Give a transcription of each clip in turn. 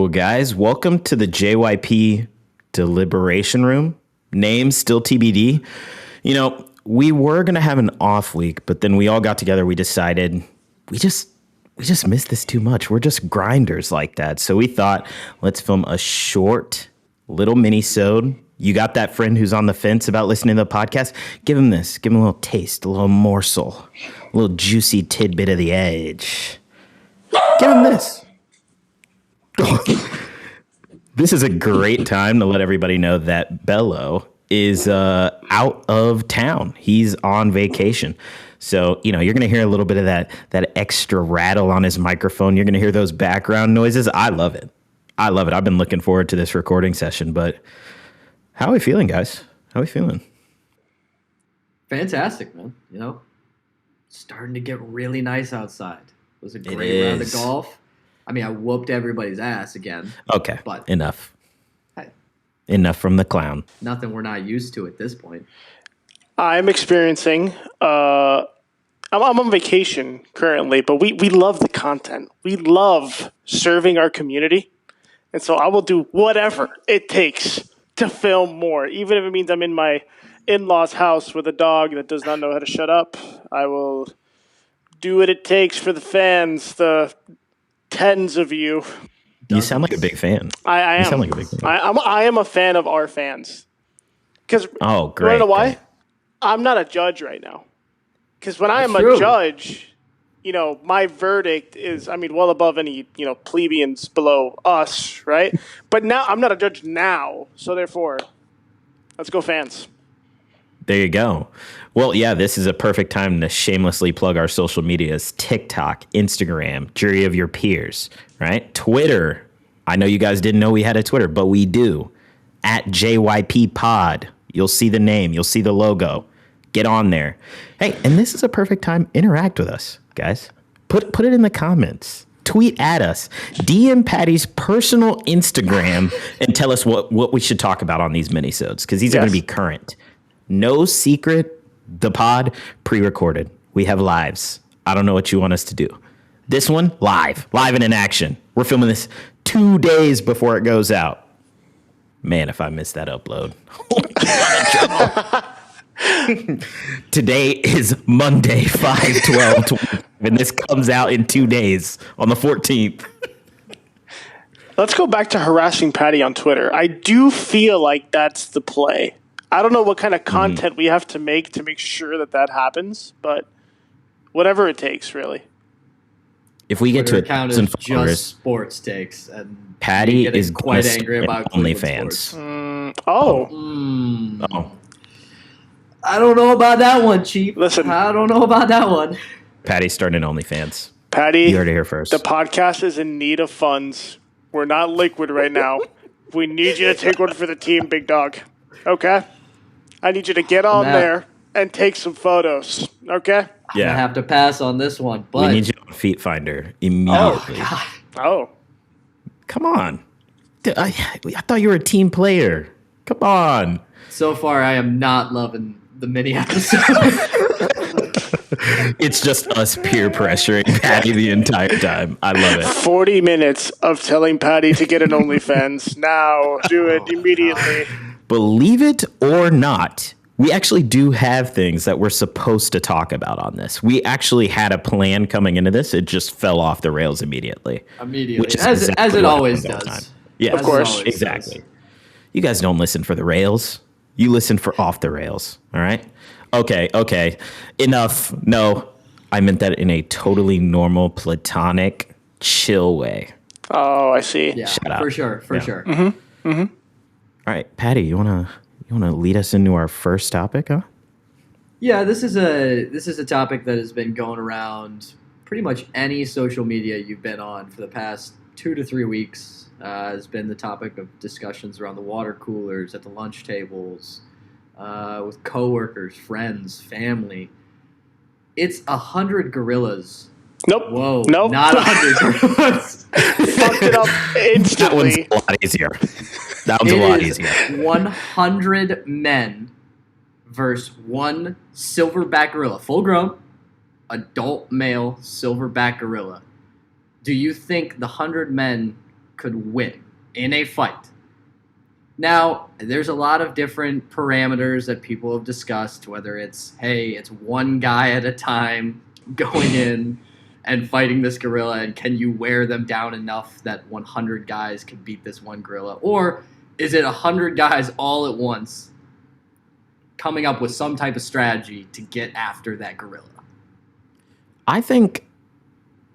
guys. Welcome to the JYP Deliberation Room. Name still TBD. You know, we were going to have an off week, but then we all got together. We decided we just miss this too much. We're just grinders like that. So we thought, let's film a short little mini-sode. You got that friend who's on the fence about listening to the podcast? Give him this. Give him a little taste, a little morsel, a little juicy tidbit of the edge. Give him this. This is a great time to let everybody know that Bello is out of town. He's on vacation. So, you know, you're going to hear a little bit of that extra rattle on his microphone. You're going to hear those background noises. I love it. I've been looking forward to this recording session. But how are we feeling, guys? How are we feeling? Fantastic, man. You know, starting to get really nice outside. It was a great round of golf. I mean, I whooped everybody's ass again. Okay, but enough. Hey, enough from the clown. Nothing we're not used to at this point. I'm experiencing. I'm on vacation currently, but we love the content. We love serving our community, and so I will do whatever it takes to film more, even if it means I'm in my in-laws' house with a dog that does not know how to shut up. I will do what it takes for the fans, the tens of you. You sound like a big fan. I am. You sound like a big fan. I am a fan of our fans. Because great. You want to know why? Great. I'm not a judge right now. Because when I am true. a judge, you know, my verdict is, I mean, well above any, you know, plebeians below us, right? But now I'm not a judge now, so therefore, let's go fans. There you go. Well, yeah, this is a perfect time to shamelessly plug our social medias: TikTok, Instagram, jury of your peers, right? Twitter. I know you guys didn't know we had a Twitter, but we do. At JYP Pod. You'll see the name. You'll see the logo. Get on there. Hey, and this is a perfect time. Interact with us, guys. Put it in the comments. Tweet at us. DM Paddy's personal Instagram and tell us what we should talk about on these minisodes, because these are going to be current. No secret. The pod pre-recorded. We have lives. I don't know what you want us to do. This one, live and in action. We're filming this 2 days before it goes out. Man, if I missed that upload. Today is Monday, 5/12, and this comes out in 2 days on the 14th. Let's go back to harassing Paddy on Twitter. I do feel like that's the play. I don't know what kind of content we have to make sure that happens, but whatever it takes, really. If we get to 1,000 followers, just sports takes, and Paddy is quite angry about OnlyFans. Oh. I don't know about that one, Chief. Listen, I don't know about that one. Paddy's starting OnlyFans. Paddy, you heard it here first. The podcast is in need of funds. We're not liquid right now. We need you to take one for the team, big dog. Okay? I need you to get on there and take some photos. Okay? I'm gonna have to pass on this one, but we need you on Feet Finder immediately. Oh. Come on. I thought you were a team player. Come on. So far, I am not loving the mini episode. It's just us peer pressuring Paddy the entire time. I love it. 40 minutes of telling Paddy to get an OnlyFans. Now, do it immediately. Believe it or not, we actually do have things that we're supposed to talk about on this. We actually had a plan coming into this. It just fell off the rails immediately. Which is as it always does. Yeah, of course. Exactly. You guys don't listen for the rails. You listen for off the rails. All right? Okay. Enough. No, I meant that in a totally normal, platonic, chill way. Oh, I see. Yeah, shut up. For sure. All right, Paddy, you wanna lead us into our first topic, huh? Yeah, this is a topic that has been going around pretty much any social media you've been on for the past 2 to 3 weeks. Has been the topic of discussions around the water coolers, at the lunch tables, with coworkers, friends, family. It's 100 gorillas. Nope. Whoa. Nope. Not 100 gorillas. Fucked it up instantly. That one's a lot easier. That one's a lot easier. 100 men versus one silverback gorilla, full grown, adult male silverback gorilla. Do you think the 100 men could win in a fight. Now, there's a lot of different parameters that people have discussed, whether it's, hey, it's one guy at a time going in and fighting this gorilla, and can you wear them down enough that 100 guys can beat this one gorilla? Or is it 100 guys all at once coming up with some type of strategy to get after that gorilla? I think,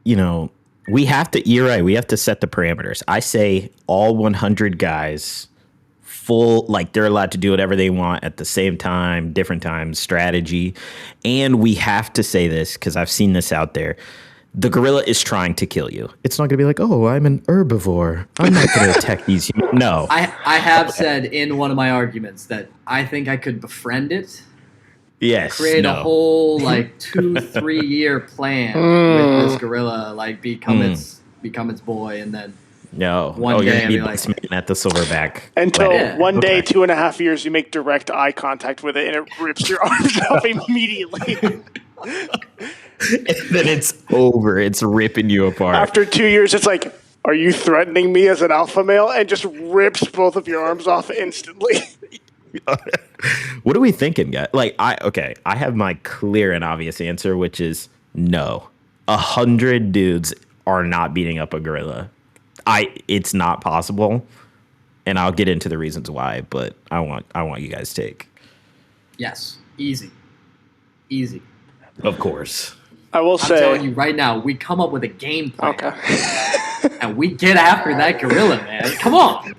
we have to, you're right, we have to set the parameters. I say all 100 guys full, like they're allowed to do whatever they want at the same time, different times, strategy. And we have to say this because I've seen this out there. The gorilla is trying to kill you. It's not going to be like, oh, I'm an herbivore, I'm not going to attack these humans. No. I have said in one of my arguments that I think I could befriend it. Yes. Create a whole 2-3 year plan with this gorilla, become its boy, and then one day you're gonna be at the silverback until one day, 2.5 years, you make direct eye contact with it, and it rips your arms off immediately. And then it's over. It's ripping you apart. After 2 years, it's like, are you threatening me as an alpha male? And just rips both of your arms off instantly. What are we thinking, guys? I have my clear and obvious answer, which is no. 100 dudes are not beating up a gorilla. It's not possible, and I'll get into the reasons why. But I want you guys' take. Yes, easy. Of course. I will I'm telling you right now, we come up with a game plan. Okay. And we get after that gorilla, man. Come on.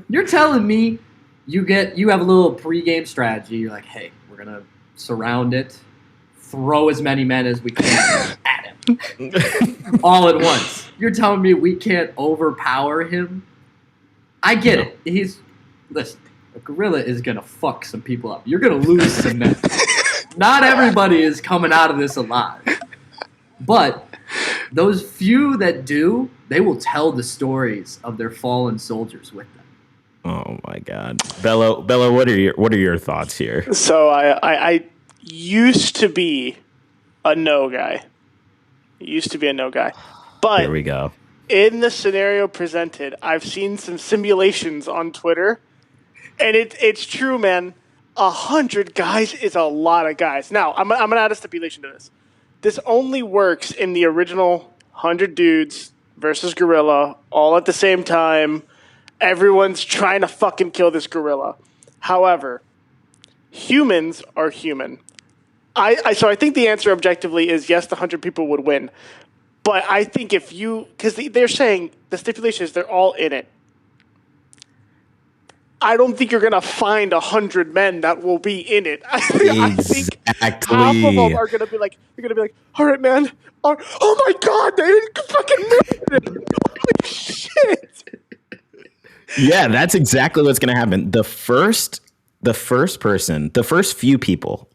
You're telling me you have a little pregame strategy. You're like, hey, we're going to surround it, throw as many men as we can at him. All at once. You're telling me we can't overpower him? I get it. Listen, a gorilla is going to fuck some people up. You're going to lose some men. Not everybody is coming out of this alive. But those few that do, they will tell the stories of their fallen soldiers with them. Oh my God, Bello, what are your thoughts here? So I used to be a no guy. But here we go. In the scenario presented, I've seen some simulations on Twitter, and it's true, man. 100 guys is a lot of guys. Now, I'm going to add a stipulation to this. This only works in the original 100 dudes versus gorilla, all at the same time. Everyone's trying to fucking kill this gorilla. However, humans are human. So I think the answer objectively is yes, the 100 people would win. But I think because they're saying the stipulation is they're all in it. I don't think you're going to find 100 men that will be in it. I think half of them are going to be like, all right, man. Oh my God, they didn't fucking make it. Holy shit. Yeah, that's exactly what's going to happen. The first few people,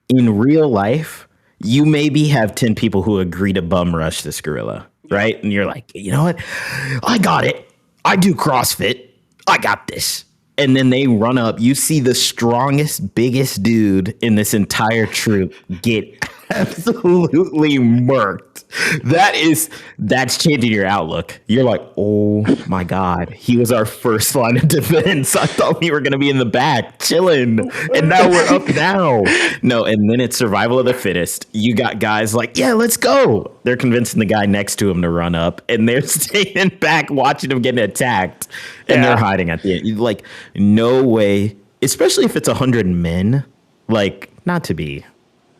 in real life, you maybe have 10 people who agree to bum rush this gorilla, right? And you're like, you know what? I got it. I do CrossFit. I got this. And then they run up. You see the strongest, biggest dude in this entire troop get absolutely murked. That's changing your outlook. You're like, oh my God, he was our first line of defense. I thought we were going to be in the back chilling, and now we're up now. No, and then it's survival of the fittest. You got guys like, yeah, let's go. They're convincing the guy next to him to run up, and they're staying back watching him getting attacked, and they're hiding at the end. Like, no way, especially if it's 100 men, not to be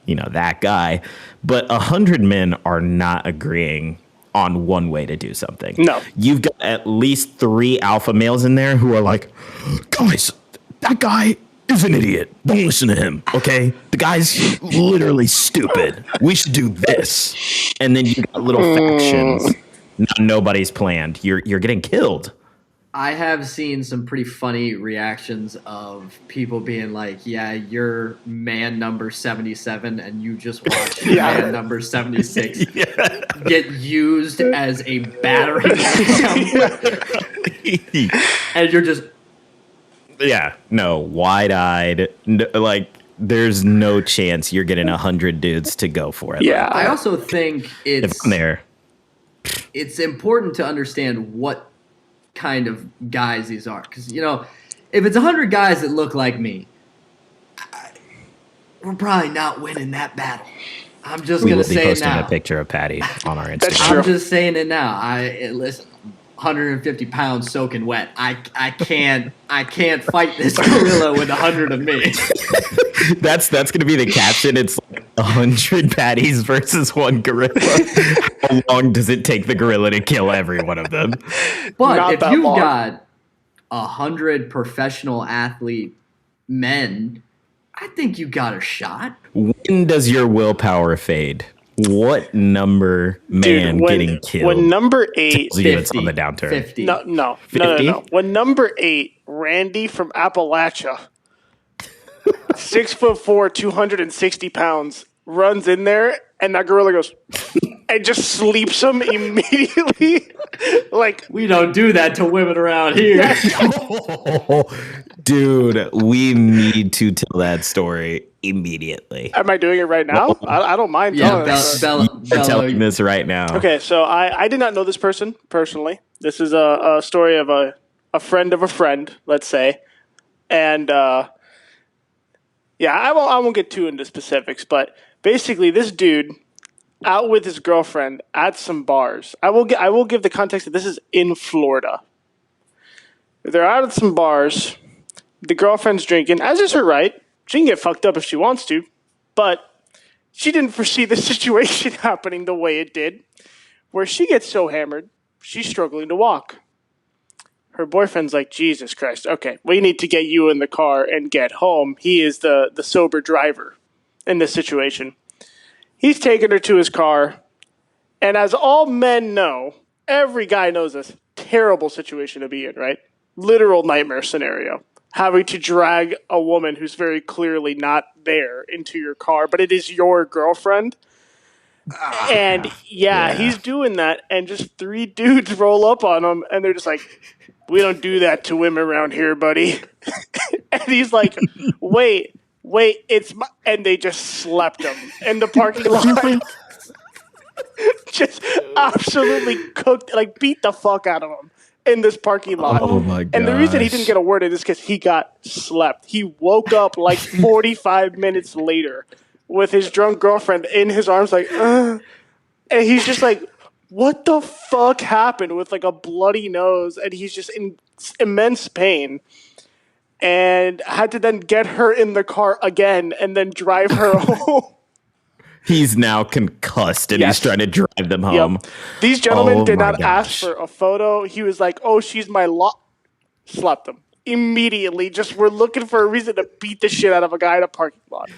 that guy, but 100 men are not agreeing on one way to do something. No. You've got at least 3 alpha males in there who are like, guys, that guy is an idiot. Don't listen to him, okay? The guy's literally stupid. We should do this. And then you got little factions. Nobody's planned. You're getting killed. I have seen some pretty funny reactions of people being like, yeah, you're man number 77 and you just watched man number 76 get used as a battering ram. And you're just... Yeah, no, wide-eyed. There's no chance you're getting 100 dudes to go for it. Yeah. I also think it's... There. it's important to understand what kind of guys these are. Because, if it's 100 guys that look like me, we're probably not winning that battle. I'm just going to say it now. We'll be posting a picture of Paddy on our Instagram. That's true. I'm just saying it now. Listen, 150 pounds soaking wet. I can't fight this gorilla with 100 of me. That's going to be the caption. It's like 100 Paddies versus one gorilla. How long does it take the gorilla to kill every one of them? But Not if that you've long. got 100 professional athlete men, I think you got a shot. When does your willpower fade? What number man getting killed? When number 8, tells you it's on the downturn. 50. no. 50? When number 8, Randy from Appalachia, 6'4", 260 pounds, runs in there, and that gorilla goes and just sleeps him immediately. Like, We don't do that to women around here. Dude, we need to tell that story immediately. am I doing it right now? I don't mind Yeah, telling it. You're telling this right now. Okay, so I did not know this person personally. This is a story of a friend of a friend, let's say. And I won't get too into specifics, but basically this dude out with his girlfriend at some bars. I will give the context that this is in Florida. They're out at some bars. The girlfriend's drinking, as is her right. She can get fucked up if she wants to, but she didn't foresee the situation happening the way it did, where she gets so hammered, she's struggling to walk. Her boyfriend's like, Jesus Christ, okay, we need to get you in the car and get home. He is the sober driver in this situation. He's taking her to his car, and as all men know, every guy knows this, terrible situation to be in, right? Literal nightmare scenario. Having to drag a woman who's very clearly not there into your car, but it is your girlfriend. And he's doing that, and just 3 dudes roll up on him, and they're just like, we don't do that to women around here, buddy. And he's like, wait, it's my... And they just slept him in the parking lot. Just absolutely cooked, like beat the fuck out of him in this parking lot. Oh my god! And the reason he didn't get a word in is because he got slept. He woke up like 45 minutes later with his drunk girlfriend in his arms, like, and he's just like, what the fuck happened, with like a bloody nose, and he's just in immense pain, and had to then get her in the car again and then drive her home. He's now concussed and he's trying to drive them home. Yep. These gentlemen did not gosh. ask for a photo. He was like, oh, she's my Slept them immediately. Just we're looking for a reason to beat the shit out of a guy in a parking lot.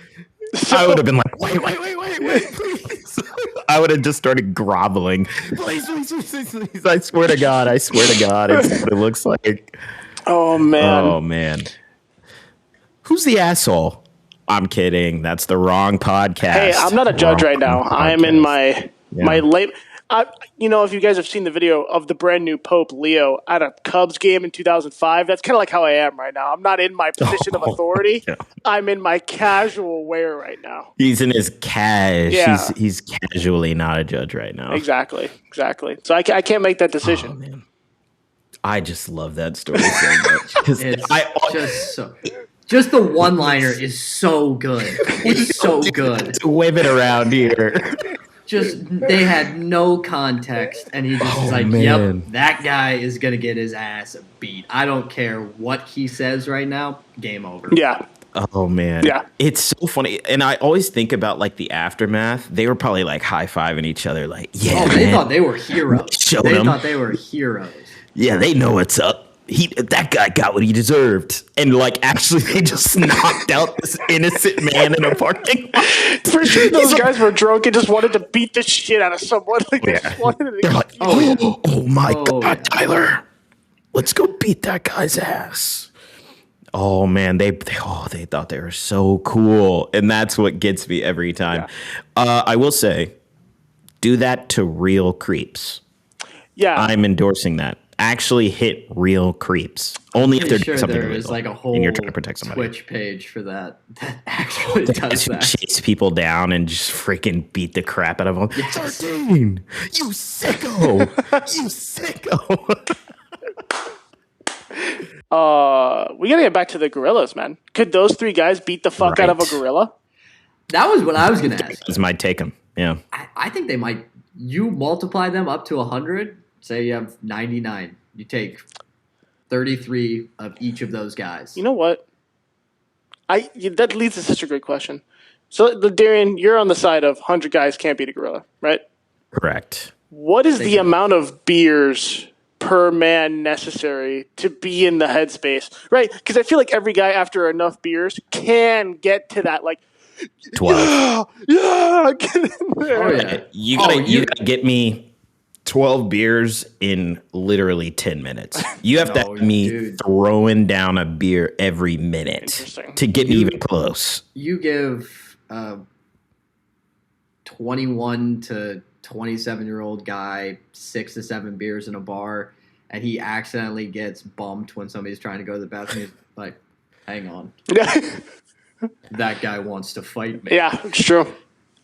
So, I would have been like, wait, please. I would have just started groveling. Please. I swear to God. It's what it looks like. Oh, man. Who's the asshole? I'm kidding. That's the wrong podcast. Hey, I'm not a judge right now. I am in my late... if you guys have seen the video of the brand new Pope Leo at a Cubs game in 2005, that's kind of like how I am right now. I'm not in my position of authority. Yeah. I'm in my casual wear right now. He's in his cash. Yeah. He's casually not a judge right now. Exactly. So I can't make that decision. Oh, man. I just love that story so much. Just the one-liner is so good. It's so good. It's women around here. Just, they had no context, and he just was like, yep, that guy is going to get his ass beat. I don't care what he says right now. Game over. Yeah. Oh, man. Yeah. It's so funny. And I always think about, like, the aftermath. They were probably, like, high-fiving each other, like, yeah, they thought they were heroes. They thought they were heroes. Yeah, they know what's up. That guy got what he deserved, and like actually, they just knocked out this innocent man in a parking lot. For sure, those guys were drunk and just wanted to beat the shit out of someone. Like they just wanted to. They're like, oh my god, Tyler, let's go beat that guy's ass. Oh man, they thought they were so cool, and that's what gets me every time. Yeah. I will say, do that to real creeps. Yeah, I'm endorsing that. actually hit real creeps. Only if they're Pretty doing sure something there is illegal like a whole and you're trying to protect somebody. Twitch page for that actually does To that. chase people down and just freaking beat the crap out of them. Yes. Darrien, you sicko! You sicko! We gotta get back to the gorillas, man. Could those three guys beat the fuck out of a Right. gorilla? That was what I was going to ask. This might take them. Yeah. I think they might. You multiply them up to 100. Say you have 99. You take 33 of each of those guys. You know what? That leads to such a great question. So, Darrien, you're on the side of 100 guys can't beat a gorilla, right? Correct. What is the amount of beers per man necessary to be in the headspace, right? Because I feel like every guy after enough beers can get to that, like, 12. yeah, get in there. Oh, yeah. You gotta get me 12 beers in literally 10 minutes. You have to have me throwing down a beer every minute to get me even close. You give 21 to 27-year-old guy 6 to 7 beers in a bar, and he accidentally gets bumped when somebody's trying to go to the bathroom. He's like, hang on. That guy wants to fight me. Yeah, it's true.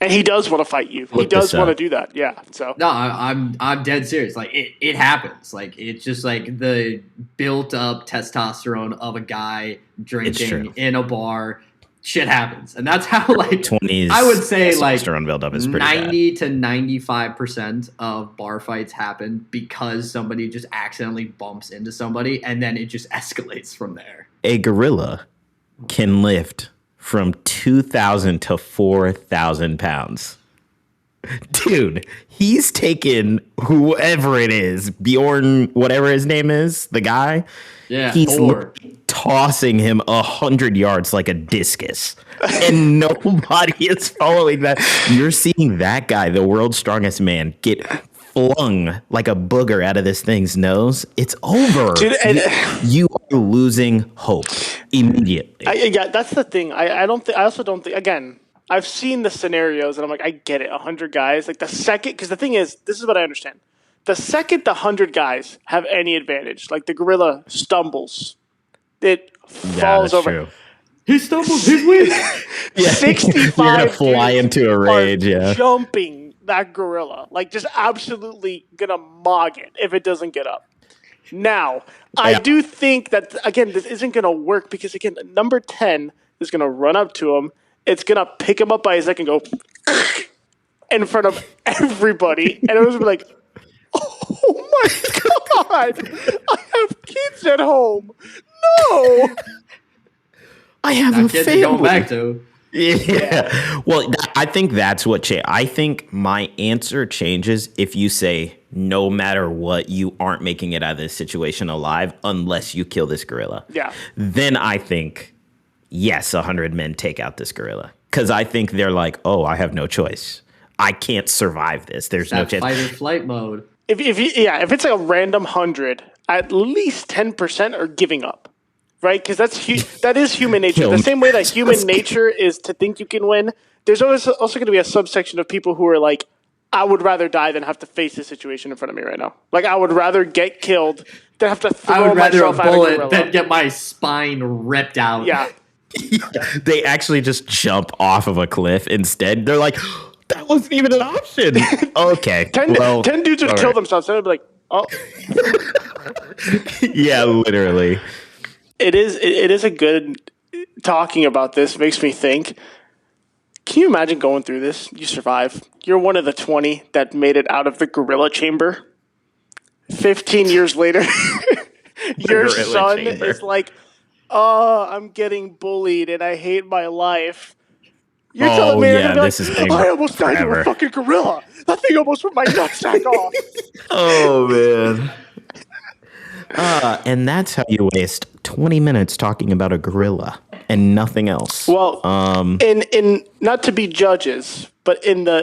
And he does want to fight you. He does want to do that. Yeah. So no, I'm dead serious. Like it happens. Like it's just like the built up testosterone of a guy drinking in a bar. Shit happens, and that's how like 20s. I would say like buildup is pretty 90 bad. to 95% of bar fights happen because somebody just accidentally bumps into somebody, and then it just escalates from there. A gorilla can lift from 2,000 to 4,000 pounds. Dude, he's taken whoever it is, Bjorn, whatever his name is, the guy. Yeah, he's tossing him 100 yards like a discus, and nobody is following that. You're seeing that guy, the world's strongest man, get flung like a booger out of this thing's nose. It's over. Dude, you are losing hope immediately. Yeah, that's the thing. I also don't think. Again, I've seen the scenarios, and I'm like, I get it. 100 guys, like the second, because the thing is, this is what I understand. The second the 100 guys have any advantage, like the gorilla stumbles, it falls over. True. He stumbles. He's weak. 65. You're gonna fly into a rage. Yeah, jumping that gorilla, like just absolutely gonna mog it if it doesn't get up. Now, I do think that again, this isn't gonna work because again, number 10 is gonna run up to him. It's gonna pick him up by his neck and go in front of everybody, and it was like, oh my God, I have kids at home. No, I have a family. Going back to. Yeah. Well, I think that's what I think my answer changes if you say no matter what, you aren't making it out of this situation alive unless you kill this gorilla. Yeah. Then I think, yes, 100 men take out this gorilla. Because I think they're like, oh, I have no choice. I can't survive this. There's no chance. Fight or flight mode. If it's like a random 100, at least 10% are giving up. Right, because that is human nature. The same way that human nature is to think you can win. There's also going to be a subsection of people who are like, I would rather die than have to face this situation in front of me right now. Like I would rather get killed than have to throw myself out of a gorilla. Than get my spine ripped out. Yeah. They actually just jump off of a cliff instead. They're like, that wasn't even an option. Okay. 10 dudes would kill themselves. And they'd be like, oh. Yeah, literally. It is a good talking about this makes me think. Can you imagine going through this? You survive. You're one of the 20 that made it out of the gorilla chamber. 15 years later, your son is like, "Oh, I'm getting bullied and I hate my life." You're telling me I almost died to a fucking gorilla. That thing almost ripped my nutsack off. Oh man. And that's how you waste 20 minutes talking about a gorilla and nothing else. Well, in not to be judges, but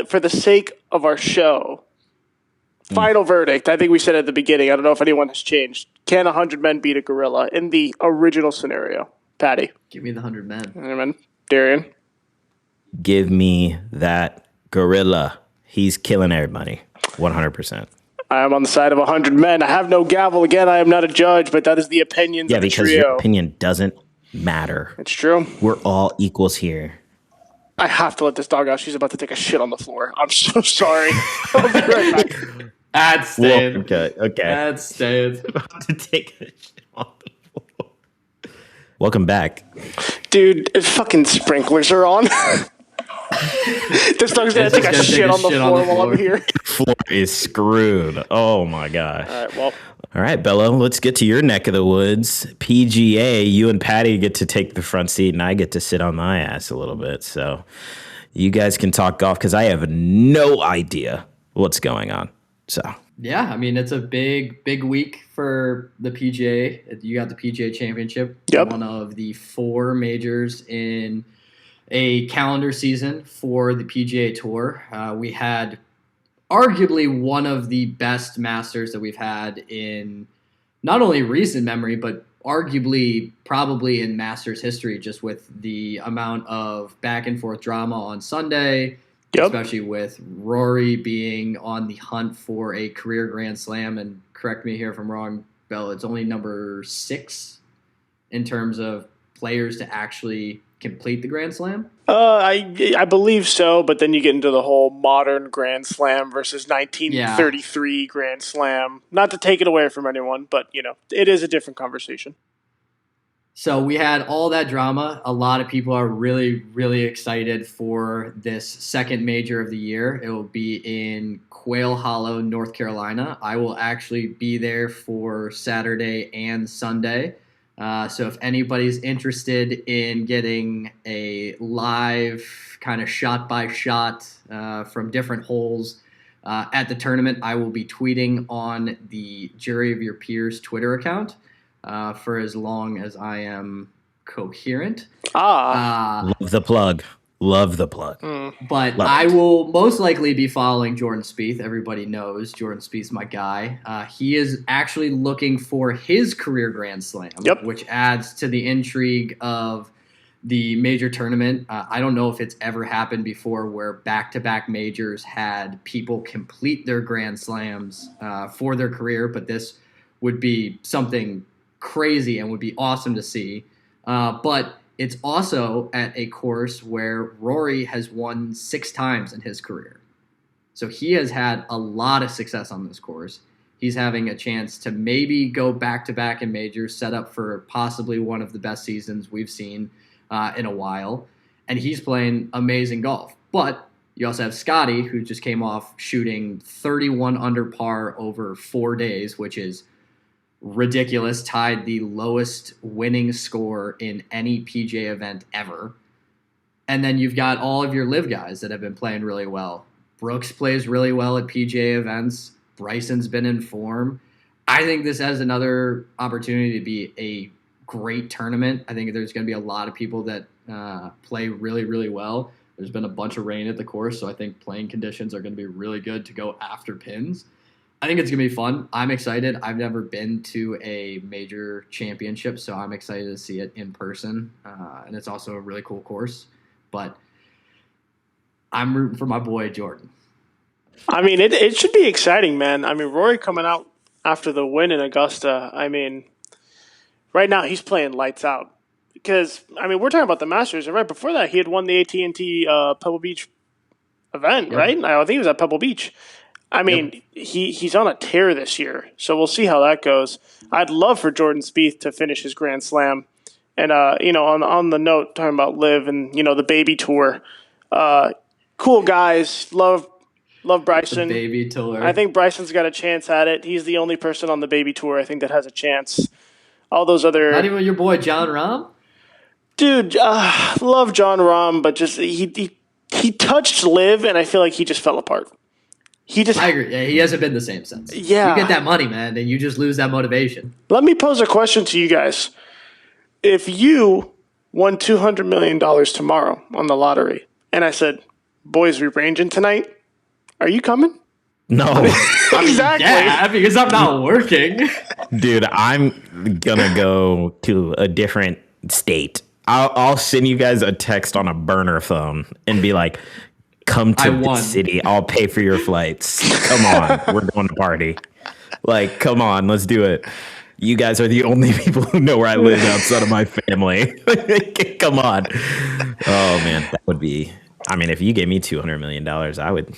for the sake of our show, final verdict. I think we said at the beginning. I don't know if anyone has changed. Can 100 men beat a gorilla in the original scenario? Paddy, give me the 100 men. 100 men. Darrien, give me that gorilla. He's killing everybody. 100%. I am on the side of 100 men. I have no gavel. Again, I am not a judge, but that is the opinions of the trio. Yeah, because your opinion doesn't matter. It's true. We're all equals here. I have to let this dog out. She's about to take a shit on the floor. I'm so sorry. I'll be right back. That's staying. Okay. That's staying. About to take a shit on the floor. Welcome back. Dude, fucking sprinklers are on. This dog's going to take a shit on the floor while I'm here. Floor is screwed. Oh, my gosh. All right, well. All right, Bello, let's get to your neck of the woods. PGA, you and Paddy get to take the front seat, and I get to sit on my ass a little bit. So you guys can talk golf because I have no idea what's going on. So yeah, I mean, it's a big week for the PGA. You got the PGA Championship, one of the 4 majors in a calendar season for the PGA Tour. We had arguably one of the best Masters that we've had in not only recent memory, but arguably probably in Masters history, just with the amount of back and forth drama on Sunday, especially with Rory being on the hunt for a career Grand Slam. And correct me here if I'm wrong, Bella, it's only number 6 in terms of players to actually complete the Grand Slam? I believe so, but then you get into the whole modern Grand Slam versus 1933 Grand Slam. Not to take it away from anyone, but, it is a different conversation. So we had all that drama. A lot of people are really, really excited for this second major of the year. It will be in Quail Hollow, North Carolina. I will actually be there for Saturday and Sunday. So if anybody's interested in getting a live kind of shot by shot from different holes at the tournament, I will be tweeting on the Jury of Your Peers Twitter account for as long as I am coherent. Love the plug. But I will most likely be following Jordan Spieth. Everybody knows Jordan Spieth's my guy. He is actually looking for his career Grand Slam, which adds to the intrigue of the major tournament. I don't know if it's ever happened before where back-to-back majors had people complete their Grand Slams for their career, but this would be something crazy and would be awesome to see. But it's also at a course where Rory has won 6 times in his career. So he has had a lot of success on this course. He's having a chance to maybe go back-to-back in majors, set up for possibly one of the best seasons we've seen in a while. And he's playing amazing golf. But you also have Scotty, who just came off shooting 31 under par over 4 days, which is ridiculous, tied the lowest winning score in any PGA event ever. And then you've got all of your live guys that have been playing really well. Brooks plays really well at PGA events. Bryson's been in form. I think this has another opportunity to be a great tournament. I think there's going to be a lot of people that play really, really well. There's been a bunch of rain at the course, so I think playing conditions are going to be really good to go after pins. I think it's going to be fun. I'm excited. I've never been to a major championship, so I'm excited to see it in person. And it's also a really cool course. But I'm rooting for my boy, Jordan. I mean, it should be exciting, man. I mean, Rory coming out after the win in Augusta, I mean, right now he's playing lights out. Because, I mean, we're talking about the Masters, and right before that, he had won the AT&T Pebble Beach event, right? I think he was at Pebble Beach. I mean, he's on a tear this year, so we'll see how that goes. I'd love for Jordan Spieth to finish his Grand Slam. And, on the note, talking about Liv and, the baby tour, cool guys, love Bryson. The baby tour. I think Bryson's got a chance at it. He's the only person on the baby tour, I think, that has a chance. All those other... Not even your boy, John Rahm? Dude, love John Rahm, but just he touched Liv, and I feel like he just fell apart. I agree. Yeah, he hasn't been the same since. Yeah. You get that money, man, and you just lose that motivation. Let me pose a question to you guys. If you won $200 million tomorrow on the lottery, and I said, boys, we're ranging tonight, are you coming? No. Exactly. Yeah, because I'm not working. Dude, I'm going to go to a different state. I'll send you guys a text on a burner phone and be like, Come I to the won. city. I'll pay for your flights. Come on. We're going to party. Like, come on. Let's do it. You guys are the only people who know where I live outside of my family. Come on. Oh, man. That would be. I mean, if you gave me $200 million, I would,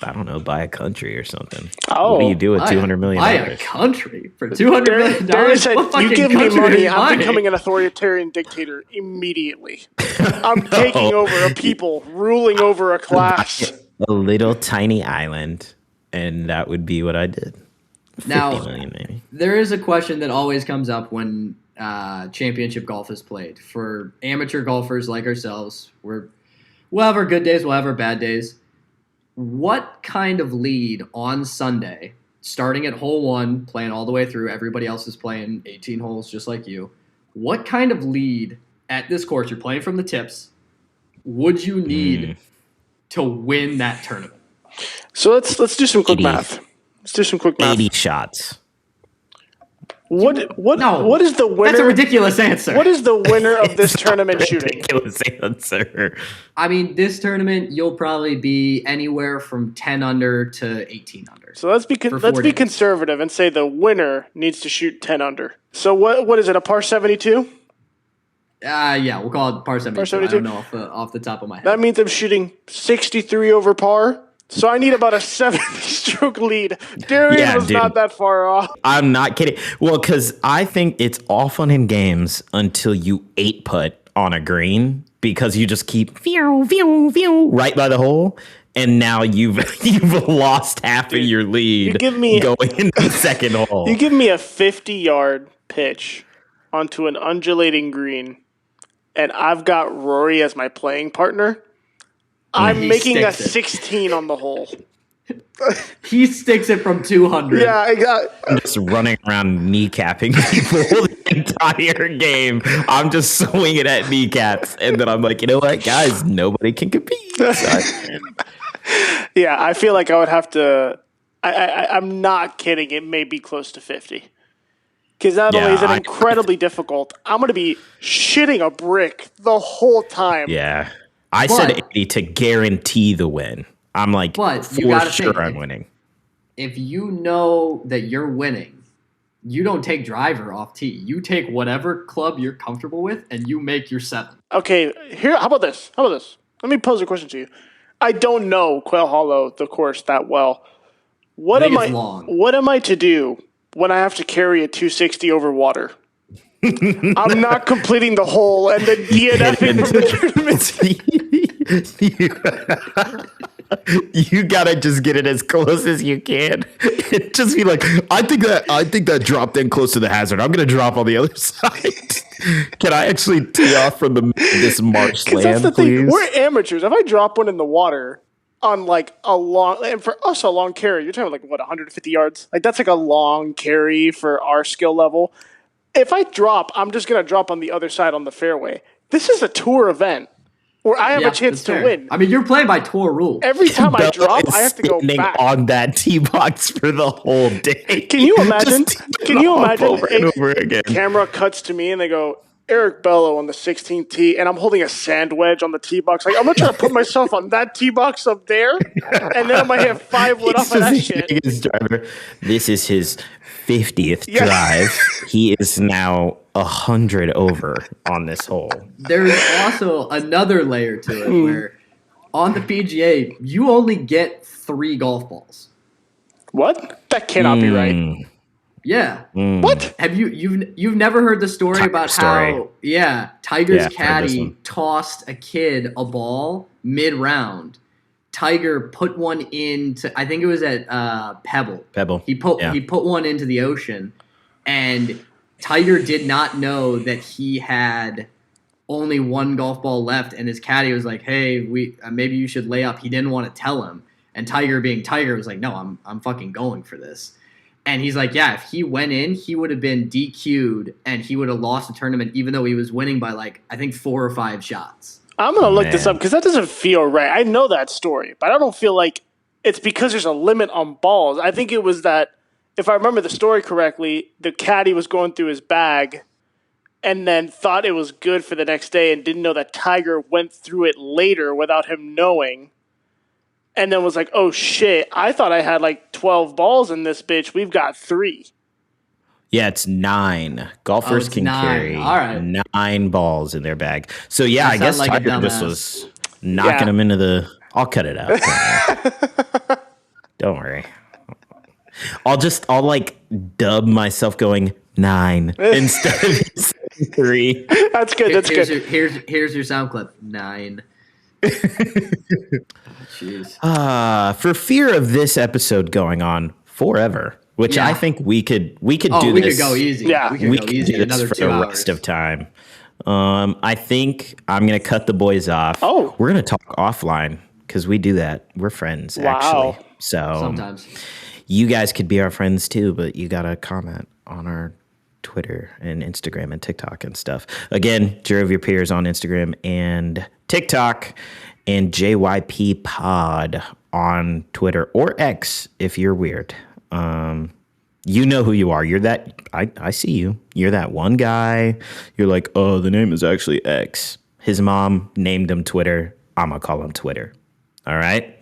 I don't know, buy a country or something. What do you do with $200 million? Buy a country for $200 million? Darrien said, you give me money, I'm becoming an an authoritarian dictator immediately. I'm taking over a people, ruling over a class. A little tiny island, and that would be what I did. 50 million, maybe. There is a question that always comes up when championship golf is played. For amateur golfers like ourselves, we'll have our good days, we'll have our bad days. What kind of lead on Sunday, starting at hole 1, playing all the way through, everybody else is playing 18 holes just like you, what kind of lead at this course, you're playing from the tips, would you need to win that tournament? So let's do some quick math. Let's do some quick math. 80 shots. What is the winner? That's a ridiculous answer. What is the winner of this tournament shooting? Ridiculous answer. I mean, this tournament, you'll probably be anywhere from 10 under to 18 under. So let's be conservative and say the winner needs to shoot 10 under. So what is it, a par 72? Yeah, we'll call it par 72. Par 72? I don't know off the top of my head. That means I'm shooting 63 over par. So I need about a 70-stroke lead. Darrien was not that far off. I'm not kidding. Well, because I think it's all fun and games until you 8-putt on a green because you just keep right by the hole, and now you've lost half of your lead going into the second hole. You give me a 50-yard pitch onto an undulating green, and I've got Rory as my playing partner. I'm making a 16 on the hole. He sticks it from 200. Yeah, I'm just running around kneecapping people the entire game. I'm just swinging at kneecaps, and then I'm like, you know what, guys, nobody can compete. Yeah, I feel like I would have to. I'm not kidding. It may be close to 50. Because not only is it incredibly difficult, I'm going to be shitting a brick the whole time. Yeah. I said 80 to guarantee the win. I'm like, for sure I'm winning. If you know that you're winning, you don't take driver off tee. You take whatever club you're comfortable with, and you make your 7. Okay, here. How about this? Let me pose a question to you. I don't know Quail Hollow, the course, that well. What am I to do when I have to carry a 260 over water? I'm not completing the hole and then DNFing from the tournament. You gotta just get it as close as you can. Just be like, I think that dropped in close to the hazard. I'm gonna drop on the other side. Can I actually tee off from this marshland, please? We're amateurs. If I drop one in the water on like a long, and for us a long carry, you're talking like 150 yards. Like that's like a long carry for our skill level. If I drop, I'm just going to drop on the other side on the fairway. This is a tour event where I have a chance to win. I mean, you're playing by tour rules. Every time I drop, I have to go back on that tee box for the whole day. Can you imagine? Over and over again. Camera cuts to me and they go, Erick Bello on the 16th tee, and I'm holding a sand wedge on the tee box. Like, I'm going to try to put myself on that tee box up there, and then I might have 5 wood off of that shit. This is his 50th drive. He is now 100 over on this hole. There's also another layer to it where on the PGA, you only get 3 golf balls. What? That cannot be right. Yeah. What? Have you've never heard the story about how Tiger's caddy tossed a kid a ball mid-round. Tiger put one into, I think it was at Pebble. He put one into the ocean, and Tiger did not know that he had only 1 golf ball left, and his caddy was like, "Hey, maybe you should lay up." He didn't want to tell him, and Tiger, being Tiger, was like, "No, I'm fucking going for this." And he's like, yeah, if he went in, he would have been DQ'd and he would have lost the tournament, even though he was winning by like, I think 4 or 5 shots. I'm going to look this up because that doesn't feel right. I know that story, but I don't feel like it's because there's a limit on balls. I think it was that, if I remember the story correctly, the caddy was going through his bag and then thought it was good for the next day and didn't know that Tiger went through it later without him knowing. and then was like, oh shit, I thought I had like 12 balls in this bitch. We've got 3. Yeah, it's 9. Golfers can 9. carry All right. 9 balls in their bag. So yeah, I guess like a Tiger just dumbass. was knocking them into the. I'll cut it out. Don't worry. I'll like dub myself going 9 instead of 3. That's good. That's here's good. Here's your sound clip. 9. Jeez. For fear of this episode going on forever, which I think we could do we this. could go easy. Yeah. we could go easy. do this Another for 2 the hours. rest of time. I think I'm gonna cut the boys off. Oh. We're gonna talk offline because we do that. We're friends, Wow. actually. So Sometimes. you guys could be our friends too, but you gotta comment on our Twitter and Instagram and TikTok and stuff. Again, Jury of Your Peers on Instagram and TikTok, and JYP Pod on Twitter or X if you're weird. You know who you are. You're that. I see you. You're that one guy. You're like, oh, the name is actually X. His mom named him Twitter. I'm gonna call him Twitter. All right,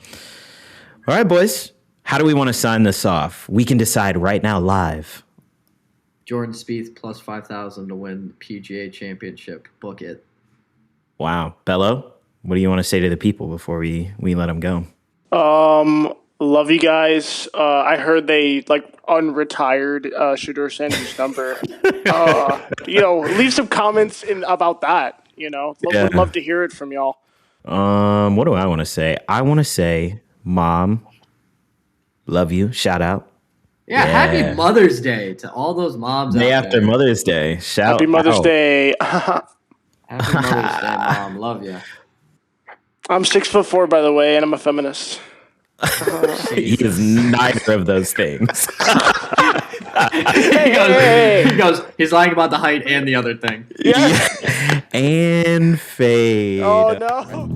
boys. How do we want to sign this off? We can decide right now, live. Jordan Spieth plus 5,000 to win the PGA Championship. Book it. Wow, Bello. What do you want to say to the people before we let them go? Love you guys. I heard they like unretired Shedeur Sanders' number. Leave some comments about that. Would love to hear it from y'all. What do I want to say? I want to say, Mom, love you. Shout out. Yeah, happy Mother's Day to all those moms Day out after there. Mother's Day. Shout Happy Mother's out. Day. Happy Mother's Day, Mom. Love you. I'm 6'4", by the way, and I'm a feminist. He is neither of those things. He goes, he's lying about the height and the other thing. Yeah. And fade. Oh, no.